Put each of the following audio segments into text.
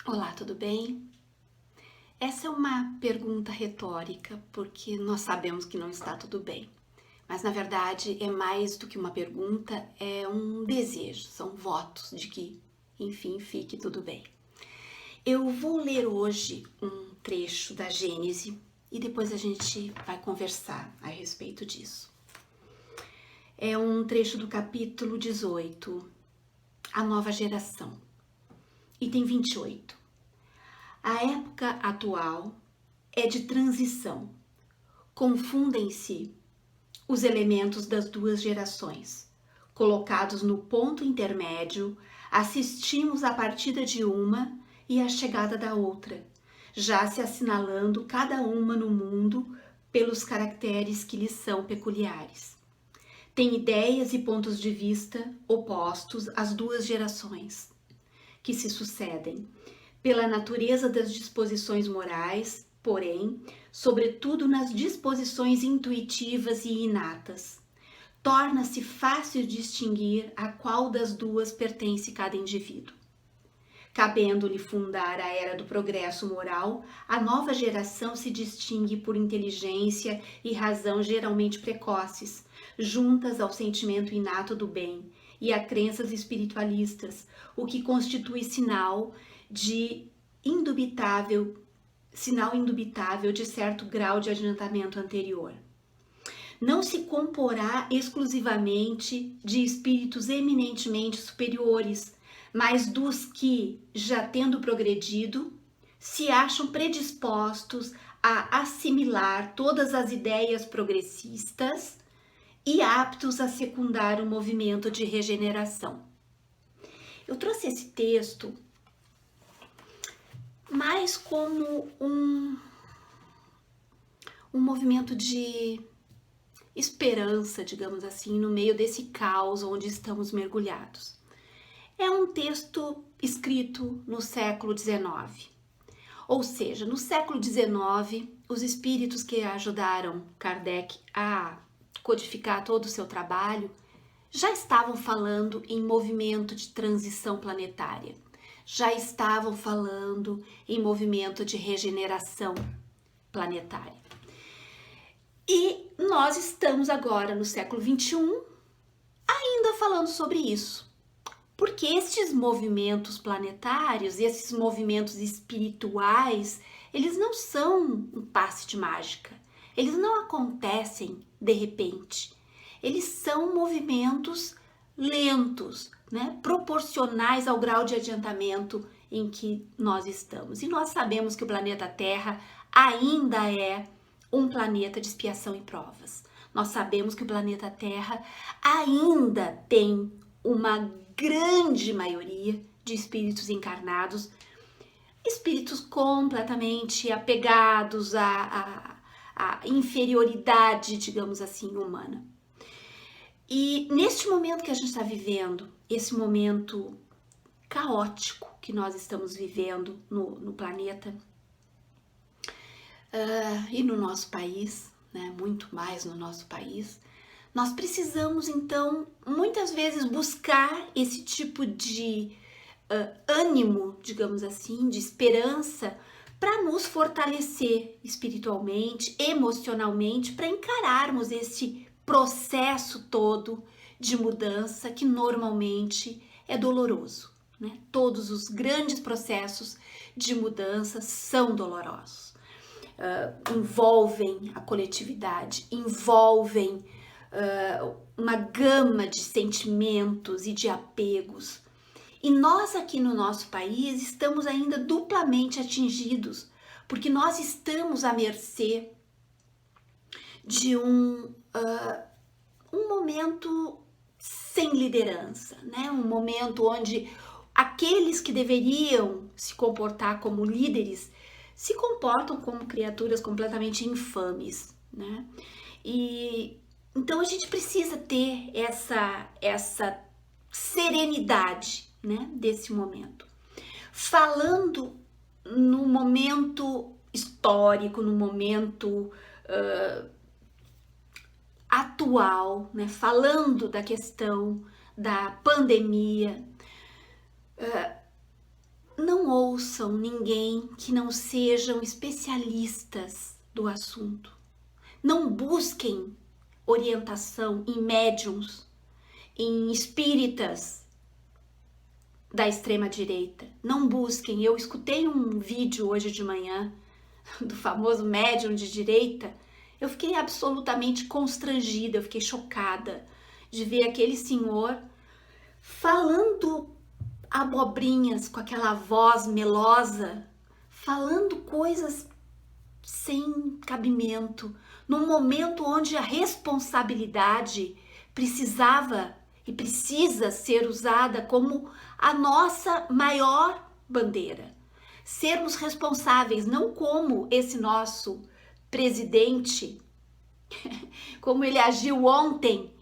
Olá, tudo bem? Essa é uma pergunta retórica, porque nós sabemos que não está tudo bem. Mas na verdade é mais do que uma pergunta, é um desejo, são votos de que, enfim, fique tudo bem. Eu vou ler hoje um trecho da Gênese e depois a gente vai conversar a respeito disso. É um trecho do capítulo 18, A Nova Geração, item 28. A época atual é de transição. Confundem-se os elementos das duas gerações. Colocados no ponto intermédio, assistimos à partida de uma e à chegada da outra, já se assinalando cada uma no mundo pelos caracteres que lhes são peculiares. Tem ideias e pontos de vista opostos às duas gerações, que se sucedem, pela natureza das disposições morais, porém, sobretudo nas disposições intuitivas e inatas. Torna-se fácil distinguir a qual das duas pertence cada indivíduo. Cabendo-lhe fundar a era do progresso moral, a nova geração se distingue por inteligência e razão geralmente precoces, juntas ao sentimento inato do bem e a crenças espiritualistas, o que constitui sinal indubitável de certo grau de adiantamento anterior. Não se comporá exclusivamente de espíritos eminentemente superiores, mas dos que, já tendo progredido, se acham predispostos a assimilar todas as ideias progressistas e aptos a secundar o movimento de regeneração. Eu trouxe esse texto mais como um movimento de esperança, digamos assim, no meio desse caos onde estamos mergulhados. É um texto escrito no século XIX, ou seja, no século XIX, os espíritos que ajudaram Kardec a codificar todo o seu trabalho já estavam falando em movimento de transição planetária, já estavam falando em movimento de regeneração planetária. E nós estamos agora no século XXI ainda falando sobre isso. Porque estes movimentos planetários, esses movimentos espirituais, eles não são um passe de mágica. Eles não acontecem de repente. Eles são movimentos lentos, né? Proporcionais ao grau de adiantamento em que nós estamos. E nós sabemos que o planeta Terra ainda é um planeta de expiação e provas. Nós sabemos que o planeta Terra ainda tem uma grande maioria de espíritos encarnados, espíritos completamente apegados à inferioridade, digamos assim, humana. E neste momento que a gente está vivendo, esse momento caótico que nós estamos vivendo no planeta e no nosso país, né, muito mais no nosso país, nós precisamos então muitas vezes buscar esse tipo de ânimo, digamos assim, de esperança para nos fortalecer espiritualmente, emocionalmente, para encararmos esse processo todo de mudança que normalmente é doloroso, né? Todos os grandes processos de mudança são dolorosos. Envolvem a coletividade, envolvem uma gama de sentimentos e de apegos. E nós aqui no nosso país estamos ainda duplamente atingidos, porque nós estamos à mercê de um momento sem liderança, né? Um momento onde aqueles que deveriam se comportar como líderes se comportam como criaturas completamente infames, né? E então a gente precisa ter essa serenidade, né, desse momento. Falando no momento histórico, no momento atual, né, falando da questão da pandemia, não ouça ouçam ninguém que não sejam especialistas do assunto. Não busquem orientação em médiums, em espíritas da extrema-direita. Não busquem. Eu escutei um vídeo hoje de manhã do famoso médium de direita. Eu fiquei absolutamente constrangida, eu fiquei chocada de ver aquele senhor falando abobrinhas com aquela voz melosa, falando coisas sem cabimento, num momento onde a responsabilidade precisava e precisa ser usada como a nossa maior bandeira. Sermos responsáveis, não como esse nosso presidente, como ele agiu ontem,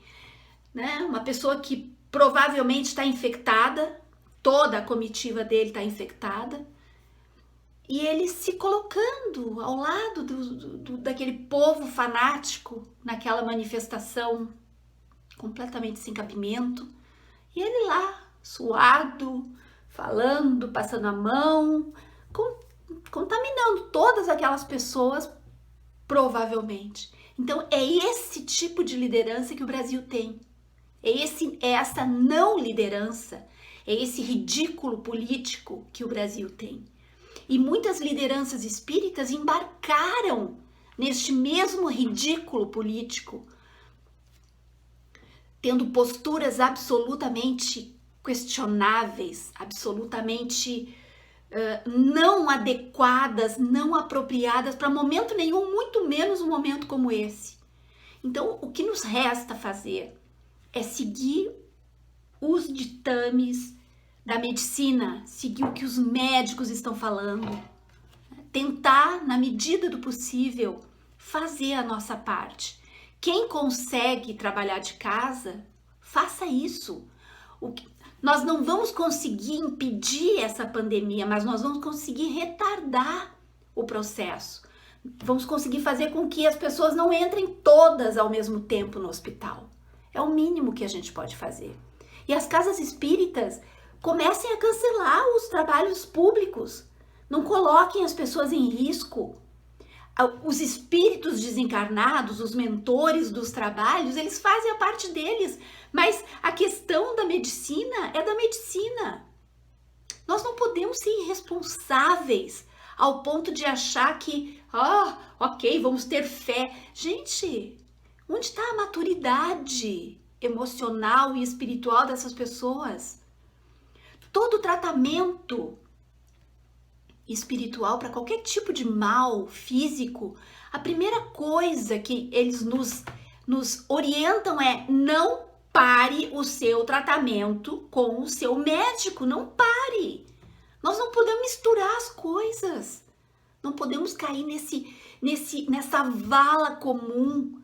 né? Uma pessoa que provavelmente está infectada, toda a comitiva dele está infectada, e ele se colocando ao lado daquele povo fanático naquela manifestação completamente sem cabimento, e ele lá, suado, falando, passando a mão, contaminando todas aquelas pessoas, provavelmente. Então é esse tipo de liderança que o Brasil tem. É essa não liderança, é esse ridículo político que o Brasil tem. E muitas lideranças espíritas embarcaram neste mesmo ridículo político, tendo posturas absolutamente questionáveis, absolutamente não adequadas, não apropriadas para momento nenhum, muito menos um momento como esse. Então, o que nos resta fazer é seguir os ditames da medicina, seguir o que os médicos estão falando, tentar, na medida do possível, fazer a nossa parte. Quem consegue trabalhar de casa, faça isso. Nós não vamos conseguir impedir essa pandemia, mas nós vamos conseguir retardar o processo. Vamos conseguir fazer com que as pessoas não entrem todas ao mesmo tempo no hospital. É o mínimo que a gente pode fazer. E as casas espíritas comecem a cancelar os trabalhos públicos. Não coloquem as pessoas em risco. Os espíritos desencarnados, os mentores dos trabalhos, eles fazem a parte deles. Mas a questão da medicina é da medicina. Nós não podemos ser irresponsáveis ao ponto de achar que, ok, vamos ter fé. Gente, onde está a maturidade emocional e espiritual dessas pessoas? Todo tratamento espiritual para qualquer tipo de mal físico, a primeira coisa que eles nos orientam é: não pare o seu tratamento com o seu médico, não pare. Nós não podemos misturar as coisas, não podemos cair nessa vala comum,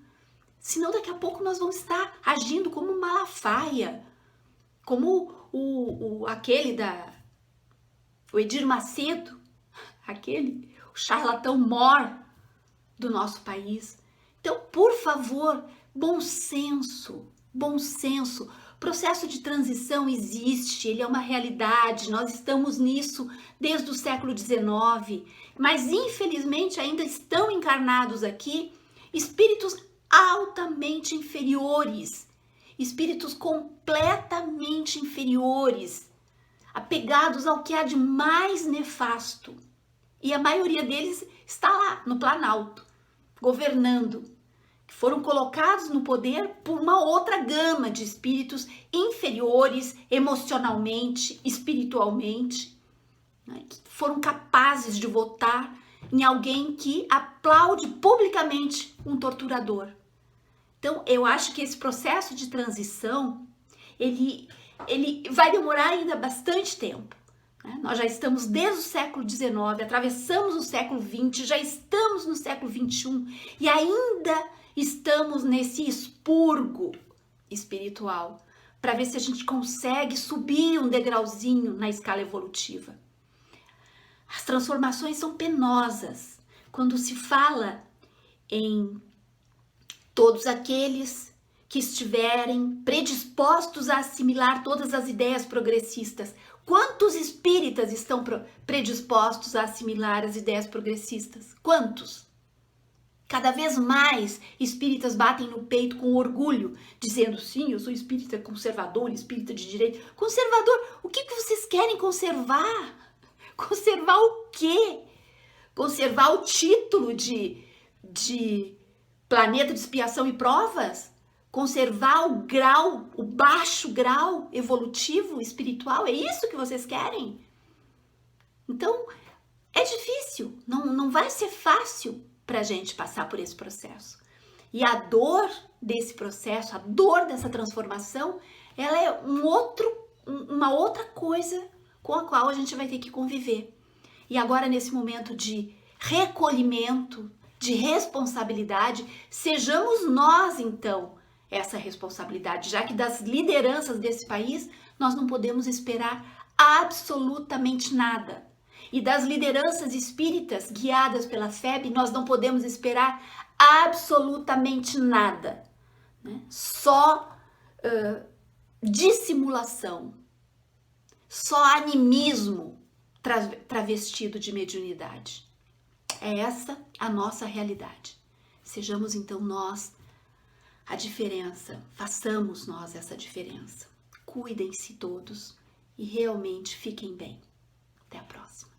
senão daqui a pouco nós vamos estar agindo como Malafaia, como o Edir Macedo, o charlatão mor do nosso país. Então, por favor, bom senso, bom senso. O processo de transição existe, ele é uma realidade, nós estamos nisso desde o século XIX, mas infelizmente ainda estão encarnados aqui espíritos altamente inferiores, espíritos completamente inferiores, apegados ao que há de mais nefasto. E a maioria deles está lá no Planalto, governando, que foram colocados no poder por uma outra gama de espíritos inferiores emocionalmente, espiritualmente, né, que foram capazes de votar em alguém que aplaude publicamente um torturador. Então, eu acho que esse processo de transição, ele vai demorar ainda bastante tempo. Né? Nós já estamos desde o século XIX, atravessamos o século XX, já estamos no século XXI e ainda estamos nesse expurgo espiritual para ver se a gente consegue subir um degrauzinho na escala evolutiva. As transformações são penosas quando se fala em todos aqueles que estiverem predispostos a assimilar todas as ideias progressistas. Quantos espíritas estão predispostos a assimilar as ideias progressistas? Quantos? Cada vez mais espíritas batem no peito com orgulho, dizendo, sim, eu sou espírita conservador, espírita de direito. Conservador, o que vocês querem conservar? Conservar o quê? Conservar o título de planeta de expiação e provas? Conservar o grau, o baixo grau evolutivo, espiritual? É isso que vocês querem? Então, é difícil, não vai ser fácil para a gente passar por esse processo. E a dor desse processo, a dor dessa transformação, ela é uma outra coisa com a qual a gente vai ter que conviver. E agora, nesse momento de recolhimento, de responsabilidade, sejamos nós, então, essa responsabilidade, já que das lideranças desse país, nós não podemos esperar absolutamente nada. E das lideranças espíritas guiadas pela FEB, nós não podemos esperar absolutamente nada, né? Só dissimulação, só animismo travestido de mediunidade. É essa a nossa realidade. Sejamos então nós a diferença, façamos nós essa diferença. Cuidem-se todos e realmente fiquem bem. Até a próxima.